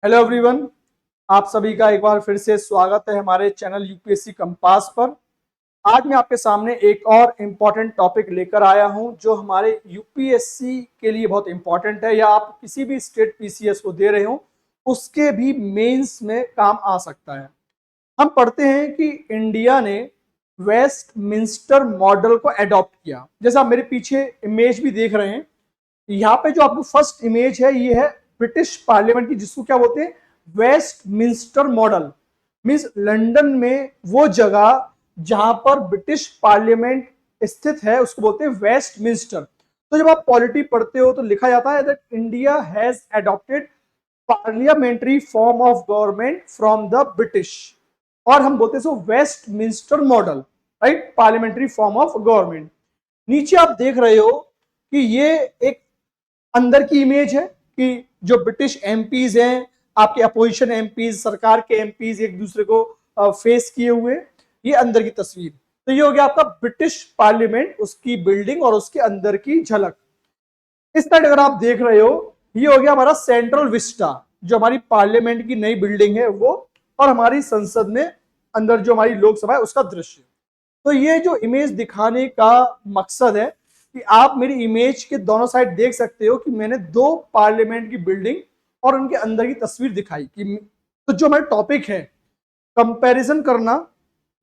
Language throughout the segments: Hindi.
Hello everyone. आप सभी का एक बार फिर से स्वागत है हमारे चैनल यूपीएससी कंपास पर। आज मैं आपके सामने एक और इम्पॉर्टेंट टॉपिक लेकर आया हूं जो हमारे यूपीएससी के लिए बहुत इम्पॉर्टेंट है, या आप किसी भी स्टेट पीसीएस को दे रहे हो उसके भी मेंस में काम आ सकता है। हम पढ़ते हैं कि इंडिया ने वेस्टमिंस्टर मॉडल को एडॉप्ट किया। जैसा आप मेरे पीछे इमेज भी देख रहे हैं, यहाँ पे जो आपको फर्स्ट इमेज है ये है ब्रिटिश पार्लियामेंट की, जिसको क्या बोलते हैं, वेस्टमिंस्टर मॉडल। मींस लंदन में वो जगह जहां पर ब्रिटिश पार्लियामेंट स्थित है उसको बोलते हैं वेस्टमिंस्टर। तो जब आप पॉलिटी पढ़ते हो तो लिखा जाता है that India has adopted parliamentary form of government from the British, और हम बोलते हैं so Westminster model, right, parliamentary form of government. नीचे आप देख रहे हो कि ये एक अंदर की इमेज है कि जो ब्रिटिश एमपीज हैं, आपके अपोजिशन एमपीज, सरकार के एमपीज एक दूसरे को फेस किए हुए, ये अंदर की तस्वीर। तो ये हो गया आपका ब्रिटिश पार्लियामेंट, उसकी बिल्डिंग और उसके अंदर की झलक। इस साइड अगर आप देख रहे हो, ये हो गया हमारा सेंट्रल विस्टा, जो हमारी पार्लियामेंट की नई बिल्डिंग है वो, और हमारी संसद में अंदर जो हमारी लोकसभा है उसका दृश्य। तो ये जो इमेज दिखाने का मकसद है कि आप मेरी इमेज के दोनों साइड देख सकते हो कि मैंने दो पार्लियामेंट की बिल्डिंग और उनके अंदर की तस्वीर दिखाई कि तो जो हमारा टॉपिक है कंपैरिजन करना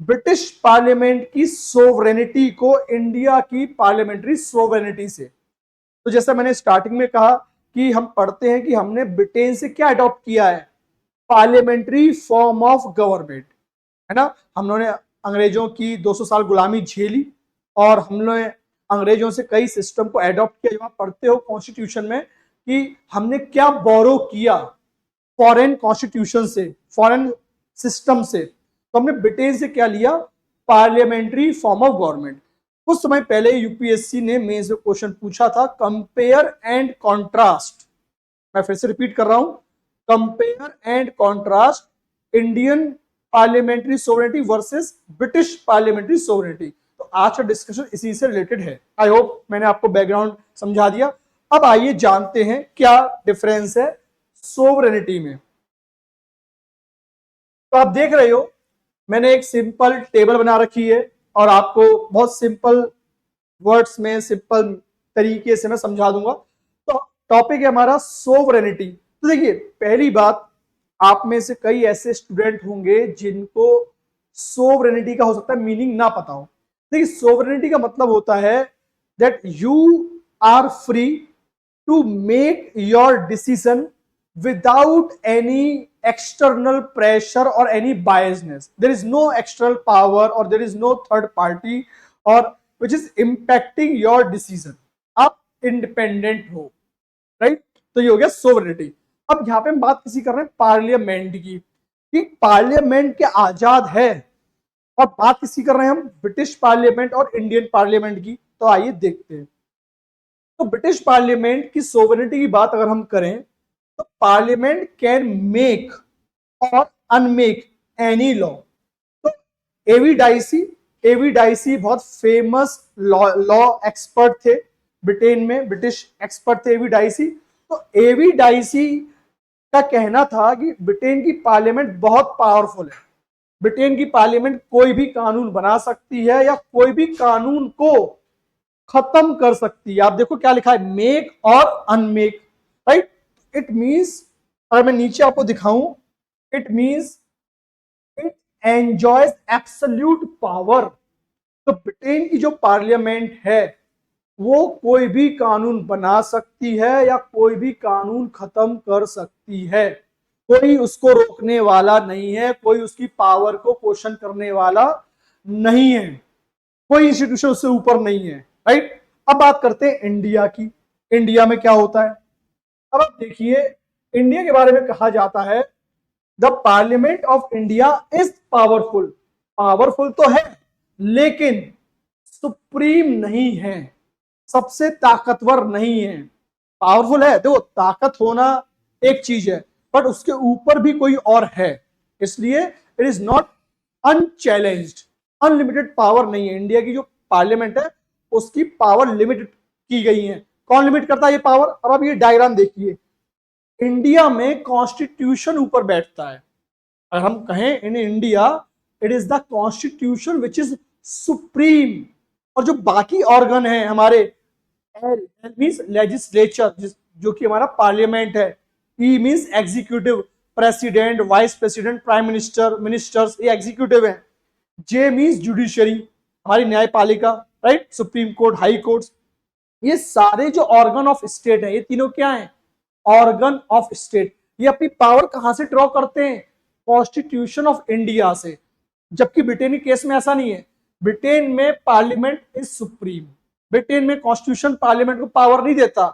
ब्रिटिश पार्लियामेंट की सोवरेनिटी को इंडिया की पार्लियामेंट्री सोवरेनिटी से। तो जैसा मैंने स्टार्टिंग में कहा कि हम पढ़ते हैं कि हमने ब्रिटेन से क्या अडॉप्ट किया है, पार्लियामेंट्री फॉर्म ऑफ गवर्नमेंट, है ना। हम लोगों ने अंग्रेजों की 200 साल गुलामी झेली और हम लोग ने अंग्रेजों से कई सिस्टम को एडॉप्ट किया। जब आप पढ़ते हो कॉन्स्टिट्यूशन में कि हमने क्या बोरो किया फॉरेन कॉन्स्टिट्यूशन से, फॉरेन सिस्टम से, तो हमने ब्रिटेन से क्या लिया, पार्लियामेंट्री फॉर्म ऑफ गवर्नमेंट। कुछ समय पहले यूपीएससी ने मेंस में क्वेश्चन पूछा था, कंपेयर एंड कॉन्ट्रास्ट। मैं फिर से रिपीट कर रहा हूं, compare and contrast Indian parliamentary sovereignty versus British parliamentary sovereignty. तो आज का डिस्कशन इसी से रिलेटेड है। आई होप मैंने आपको बैकग्राउंड समझा दिया। अब आइए जानते हैं क्या डिफरेंस है सोवरेनिटी में। तो आप देख रहे हो मैंने एक सिंपल टेबल बना रखी है और आपको बहुत सिंपल वर्ड्स में, सिंपल तरीके से मैं समझा दूंगा। तो टॉपिक है हमारा सोवरेनिटी। तो देखिए, पहली बात, आप में से कई ऐसे स्टूडेंट होंगे जिनको सोवरेनिटी का हो सकता है मीनिंग ना पता हो। देखिए, सोवरेनिटी का मतलब होता है that you are free to make your decision without any external pressure or any biasness. There is no external power or there is no third party or which is impacting your decision. आप इंडिपेंडेंट हो, राइट। तो ये हो गया सोवरेनिटी। अब यहां पे हम बात किसी कर रहे हैं पार्लियामेंट की, कि पार्लियामेंट के आजाद है, और बात किसी कर रहे हैं हम ब्रिटिश पार्लियामेंट और इंडियन पार्लियामेंट की। तो आइए देखते हैं। तो ब्रिटिश पार्लियामेंट की सोवरेनिटी की बात अगर हम करें तो पार्लियामेंट कैन मेक और अनमेक एनी लॉ। तो एवी डाइसी बहुत फेमस लॉ एक्सपर्ट थे ब्रिटेन में, ब्रिटिश एक्सपर्ट थे एवी डाइसी। तो एवी डाइसी का कहना था कि ब्रिटेन की पार्लियामेंट बहुत पावरफुल है, ब्रिटेन की पार्लियामेंट कोई भी कानून बना सकती है या कोई भी कानून को खत्म कर सकती है। आप देखो क्या लिखा है, मेक और अनमेक, राइट। इट मीन्स, अगर मैं नीचे आपको दिखाऊं, it means it enjoys absolute power. तो ब्रिटेन की जो पार्लियामेंट है वो कोई भी कानून बना सकती है या कोई भी कानून खत्म कर सकती है। कोई उसको रोकने वाला नहीं है, कोई उसकी पावर को क्वेश्चन करने वाला नहीं है, कोई इंस्टीट्यूशन उससे ऊपर नहीं है, राइट। अब बात करते हैं इंडिया की। इंडिया में क्या होता है, अब आप देखिए, इंडिया के बारे में कहा जाता है the parliament of India is powerful. Powerful तो है लेकिन सुप्रीम नहीं है, सबसे ताकतवर नहीं है। पावरफुल है, देखो ताकत होना एक चीज है, बट उसके ऊपर भी कोई और है, इसलिए it is not unchallenged. Unlimited power नहीं है। इंडिया की जो पार्लियामेंट है उसकी पावर लिमिटेड की गई है। कौन लिमिट करता है ये पावर, अब आप ये डायग्राम देखिए, इंडिया में कॉन्स्टिट्यूशन ऊपर बैठता है। अगर हम कहें in India it is the constitution which is supreme. और जो बाकी ऑर्गन है हमारे, एल मीन्स लेजिस्लेचर, जो कि हमारा पार्लियामेंट है, E means executive, president, vice president, prime minister, ministers, ये एग्जीक्यूटिव है। जे मीन्स जुडिशरी, हमारी न्यायपालिका, right, supreme court, high court. ये सारे जो ऑर्गन ऑफ स्टेट है, ये तीनों क्या है? Organ of state. ये अपनी पावर कहां से ड्रॉ करते हैं? कॉन्स्टिट्यूशन ऑफ इंडिया से। जबकि ब्रिटेन के केस में ऐसा नहीं है। ब्रिटेन में पार्लियामेंट इज सुप्रीम। ब्रिटेन में कॉन्स्टिट्यूशन पार्लियामेंट को पावर नहीं देता,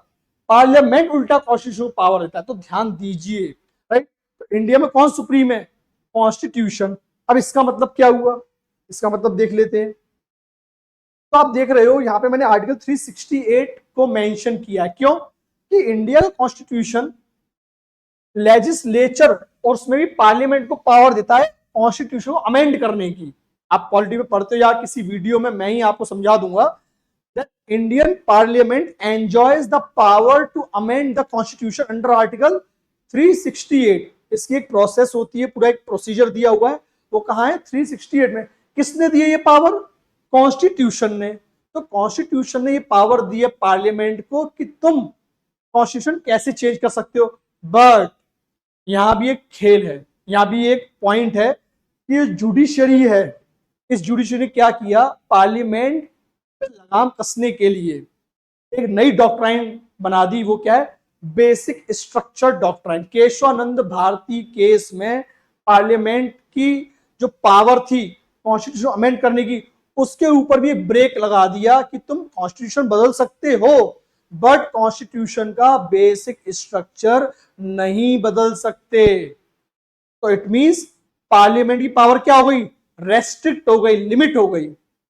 पार्लियामेंट उल्टा कॉन्स्टिट्यूशन को पावर देता है। तो ध्यान दीजिए, राइट। तो इंडिया में कौन सुप्रीम है? कॉन्स्टिट्यूशन। अब इसका मतलब क्या हुआ? इसका मतलब देख लेते हैं। तो आप देख रहे हो यहाँ पे मैंने आर्टिकल 368 को मेंशन किया है। क्यों? कि इंडिया का कॉन्स्टिट्यूशन लेजिस्लेचर और उसमें भी पार्लियामेंट को पावर देता है कॉन्स्टिट्यूशन को अमेंड करने की। आप पॉलिटी में पढ़ते हो या किसी वीडियो में मैं ही आपको समझा दूंगा that Indian Parliament enjoys the power to amend the Constitution under Article 368। इसकी एक प्रोसेस होती है, पूरा एक प्रोसीजर दिया हुआ है। वो कहाँ है? 368 में। किसने दिया ये पावर? कॉन्स्टिट्यूशन ने। तो कॉन्स्टिट्यूशन ने ये पावर दी है पार्लियामेंट को कि तुम कॉन्स्टिट्यूशन कैसे चेंज कर सकते हो। बट यहां भी एक खेल है, यहां भी एक पॉइंट है कि जुडिशरी है, इस जुडिशरी ने क्या किया? पार्लियामेंट पे लगाम कसने के लिए एक नई डॉक्ट्राइन बना दी। वो क्या है? Basic structure doctrine. Kesavananda Bharati case में पार्लियामेंट की जो पावर थी कॉन्स्टिट्यूशन अमेंड करने की, उसके ऊपर भी एक ब्रेक लगा दिया कि तुम कॉन्स्टिट्यूशन बदल सकते हो बट कॉन्स्टिट्यूशन का बेसिक स्ट्रक्चर नहीं बदल सकते। तो इट मींस पार्लियामेंट की पावर क्या हो गई? रेस्ट्रिक्ट हो गई, लिमिट हो गई।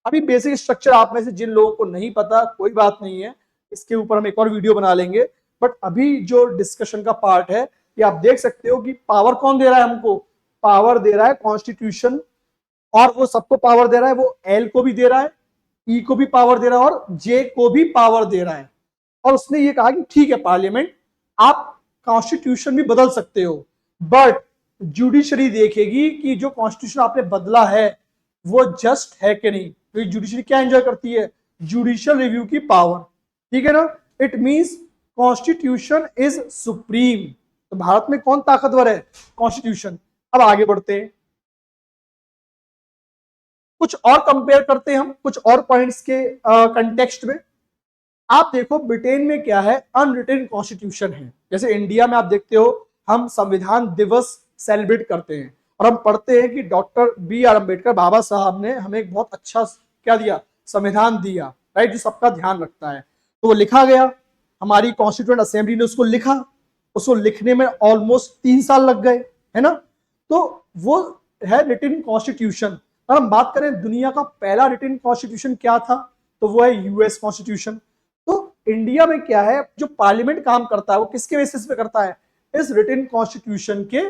अभी बेसिक स्ट्रक्चर आप में से जिन लोगों को नहीं पता, कोई बात नहीं है, इसके ऊपर हम एक और वीडियो बना लेंगे। बट अभी जो डिस्कशन का पार्ट है, ये आप देख सकते हो कि पावर कौन दे रहा है हमको? पावर दे रहा है कॉन्स्टिट्यूशन। और वो सबको पावर दे रहा है, वो एल को भी दे रहा है, ई को भी पावर दे रहा है और जे को भी पावर दे रहा है। और उसने ये कहा कि ठीक है पार्लियामेंट, आप कॉन्स्टिट्यूशन भी बदल सकते हो बट जुडिशरी देखेगी कि जो कॉन्स्टिट्यूशन आपने बदला है वो जस्ट है कि नहीं। तो जुडिशरी क्या एंजॉय करती है? जुडिशियल रिव्यू की पावर। ठीक है ना? It means constitution is supreme. तो भारत में कौन ताकतवर है? कॉन्स्टिट्यूशन। अब आगे बढ़ते हैं, कुछ और कंपेयर करते हैं हम कुछ और पॉइंट्स के कंटेक्स्ट में। आप देखो ब्रिटेन में क्या है? अनरिटन कॉन्स्टिट्यूशन है। जैसे इंडिया में आप देखते हो हम संविधान दिवस सेलिब्रेट करते हैं और हम पढ़ते हैं कि डॉक्टर BR अम्बेडकर बाबा साहब ने हमें एक बहुत अच्छा क्या दिया? संविधान दिया, राइट, जो सबका ध्यान रखता है। तो वो लिखा गया, हमारी कॉन्स्टिट्यूएंट असेंबली ने उसको लिखा, उसको लिखने में ऑलमोस्ट 3 साल लग गए, है ना? तो वो है रिटन कॉन्स्टिट्यूशन। अगर हम बात करें दुनिया का पहला रिटन कॉन्स्टिट्यूशन क्या था, तो वो है US कॉन्स्टिट्यूशन। तो इंडिया में क्या है? जो पार्लियामेंट काम करता है वो किसके बेसिस पे करता है? इस रिटन कॉन्स्टिट्यूशन के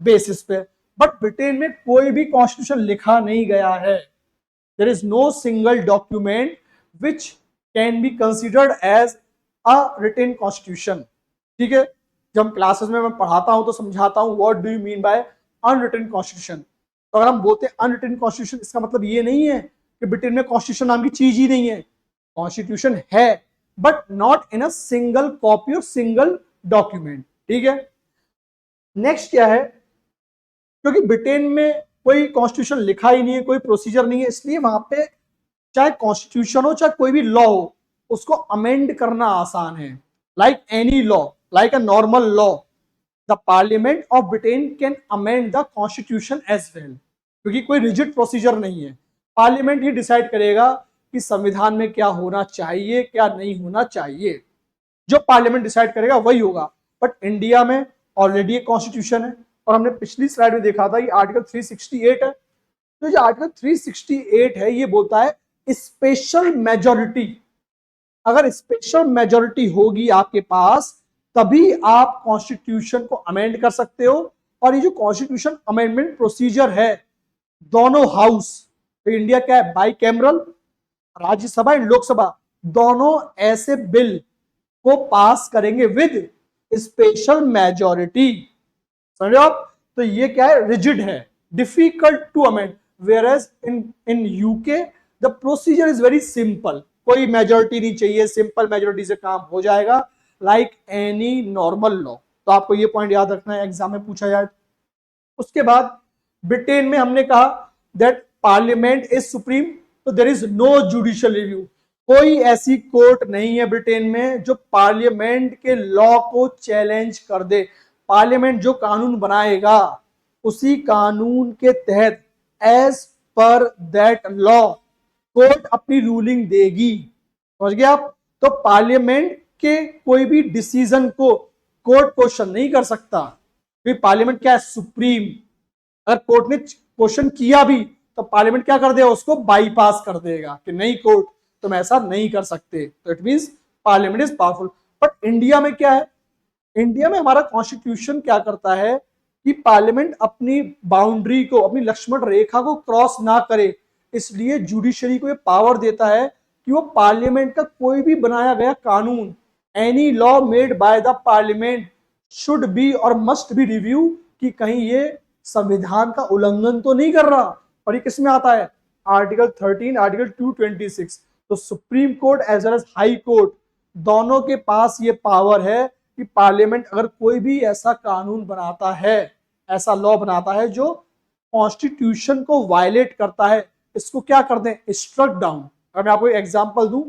बेसिस पे। बट ब्रिटेन में कोई भी कॉन्स्टिट्यूशन लिखा नहीं गया है। There is no single document which can be considered as a written constitution. ठीक है? जब हम क्लासेस में मैं पढ़ाता हूं तो समझाता हूं what do you mean by unwritten constitution. तो अगर हम बोलते हैं अनरिटन कॉन्स्टिट्यूशन, इसका मतलब ये नहीं है कि ब्रिटेन में कॉन्स्टिट्यूशन नाम की चीज ही नहीं है। कॉन्स्टिट्यूशन है but not in a single copy और सिंगल डॉक्यूमेंट। ठीक है? नेक्स्ट क्या है? क्योंकि ब्रिटेन में कोई कॉन्स्टिट्यूशन लिखा ही नहीं है, कोई प्रोसीजर नहीं है, इसलिए वहां पे चाहे कॉन्स्टिट्यूशन हो चाहे कोई भी लॉ हो, उसको अमेंड करना आसान है। Like any law, like a normal law, the parliament of Britain can amend the constitution as well. क्योंकि कोई रिजिड प्रोसीजर नहीं है, पार्लियामेंट ही डिसाइड करेगा कि संविधान में क्या होना चाहिए, क्या नहीं होना चाहिए। जो पार्लियामेंट डिसाइड करेगा वही होगा। बट इंडिया में ऑलरेडी एक कॉन्स्टिट्यूशन है और हमने पिछली स्लाइड में देखा था ये आर्टिकल 368 है। तो जो आर्टिकल 368 है ये बोलता है स्पेशल मेजॉरिटी। अगर स्पेशल मेजॉरिटी होगी आपके पास तभी आप कॉन्स्टिट्यूशन को अमेंड कर सकते हो। और ये जो कॉन्स्टिट्यूशन अमेंडमेंट प्रोसीजर है, दोनों हाउस, तो इंडिया क्या है? By cameral, Rajya Sabha and Lok Sabha दोनों ऐसे बिल को पास करेंगे विद स्पेशल मेजोरिटी। समझो आप, तो ये क्या है, रिजिड है, difficult to amend, whereas in UK the procedure is very simple, कोई मेजोरिटी नहीं चाहिए, सिंपल मेजोरिटी से काम हो जाएगा, लाइक एनी नॉर्मल लॉ। तो आपको ये पॉइंट याद रखना है, एग्जाम में पूछा जाए। उसके बाद ब्रिटेन में हमने कहा दैट पार्लियामेंट इज सुप्रीम, तो there is no judicial review, कोई ऐसी कोर्ट नहीं है ब्रिटेन में जो पार्लियामेंट के लॉ को चैलेंज कर दे। पार्लियामेंट जो कानून बनाएगा उसी कानून के तहत as per that law court अपनी रूलिंग देगी। समझ गए आप? तो पार्लियामेंट के कोई भी डिसीजन को कोर्ट क्वेश्चन नहीं कर सकता, क्योंकि पार्लियामेंट क्या है, सुप्रीम। अगर कोर्ट ने क्वेश्चन किया भी तो पार्लियामेंट क्या कर देगा, उसको बाईपास कर देगा कि नहीं कोर्ट तुम ऐसा नहीं कर सकते। तो it means parliament is powerful. But India में क्या है, इंडिया में हमारा कॉन्स्टिट्यूशन क्या करता है कि पार्लियामेंट अपनी बाउंड्री को, अपनी लक्ष्मण रेखा को क्रॉस ना करे, इसलिए जुडिशरी को ये पावर देता है कि वो पार्लियामेंट का कोई भी बनाया गया कानून, any law made by the parliament should be और मस्ट बी रिव्यू, कि कहीं ये संविधान का उल्लंघन तो नहीं कर रहा। और ये किसमें आता है, आर्टिकल 13, आर्टिकल 226। तो supreme court as well as high court दोनों के पास ये पावर है कि पार्लियामेंट अगर कोई भी ऐसा कानून बनाता है, ऐसा लॉ बनाता है जो कॉन्स्टिट्यूशन को वायलेट करता है, इसको क्या कर दें, स्ट्रक डाउन। अगर मैं आपको एग्जांपल दूं,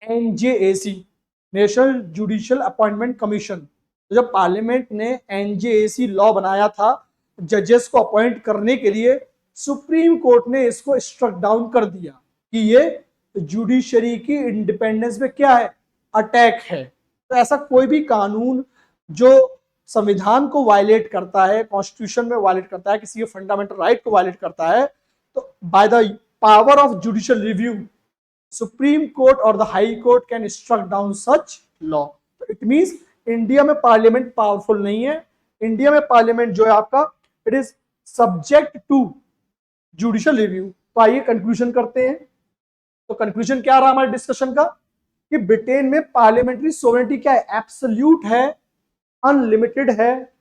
NJAC, national judicial appointment commission, तो जब पार्लियामेंट ने एनजेएसी लॉ बनाया था जजेस को अपॉइंट करने के लिए, सुप्रीम कोर्ट ने इसको स्ट्रक डाउन कर दिया कि ये जुडिशरी की इंडिपेंडेंस में क्या है, अटैक है। तो ऐसा कोई भी कानून जो संविधान को वायलेट करता है, कॉन्स्टिट्यूशन में वायलेट करता है, किसी के फंडामेंटल राइट को वायलेट करता है, तो by the power of judicial review supreme court और the high court can struck down such law. तो इट मींस इंडिया में पार्लियामेंट पावरफुल नहीं है। इंडिया में पार्लियामेंट जो है आपका, it is subject to judicial review. तो आइए कंक्लूजन करते हैं। तो कंक्लूजन क्या रहा हमारे डिस्कशन का, कि ब्रिटेन में पार्लियामेंट्री सोवरेनिटी क्या है, एब्सोल्यूट है, अनलिमिटेड है,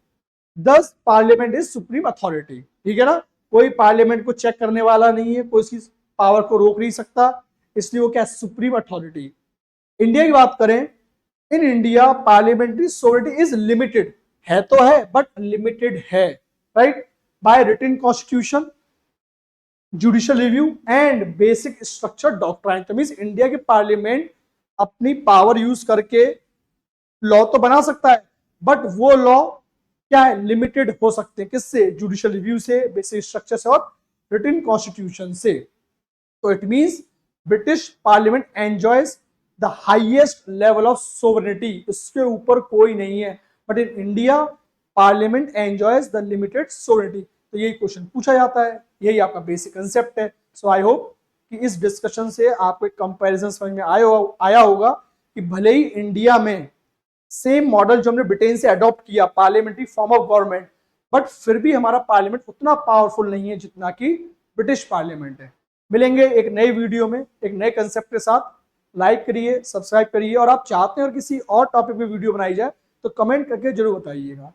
दस पार्लियामेंट इज सुप्रीम अथॉरिटी। ठीक है ना, कोई पार्लियामेंट को चेक करने वाला नहीं है, कोई इसकी पावर को रोक नहीं सकता, इसलिए वो क्या है, सुप्रीम अथॉरिटी। इंडिया की बात करें, in India parliamentary sovereignty is limited, है तो है बट लिमिटेड है, right, by written constitution, judicial review and basic structure doctrine. तो मींस इंडिया के पार्लियामेंट अपनी पावर यूज करके लॉ तो बना सकता है, बट वो लॉ क्या है, लिमिटेड हो सकते हैं, किससे, जुडिशियल रिव्यू से, बेसिक स्ट्रक्चर से और रिटन कॉन्स्टिट्यूशन से। तो it means British parliament enjoys the highest level of sovereignty, इसके ऊपर कोई नहीं है। But in India parliament enjoys the limited sovereignty. तो यही क्वेश्चन पूछा जाता है, यही आपका बेसिक कंसेप्ट है। सो आई होप कि इस डिस्कशन से आपको एक कंपैरिजन समझ में आया होगा कि भले ही इंडिया में सेम मॉडल जो हमने ब्रिटेन से अडॉप्ट किया, parliamentary form of government, but फिर भी हमारा पार्लियामेंट उतना पावरफुल नहीं है जितना कि ब्रिटिश पार्लियामेंट है। मिलेंगे एक नई वीडियो में एक नए कंसेप्ट के साथ। लाइक करिए, सब्सक्राइब करिए, और आप चाहते हैं और किसी और टॉपिक पे वीडियो बनाई जाए तो कमेंट करके जरूर बताइएगा।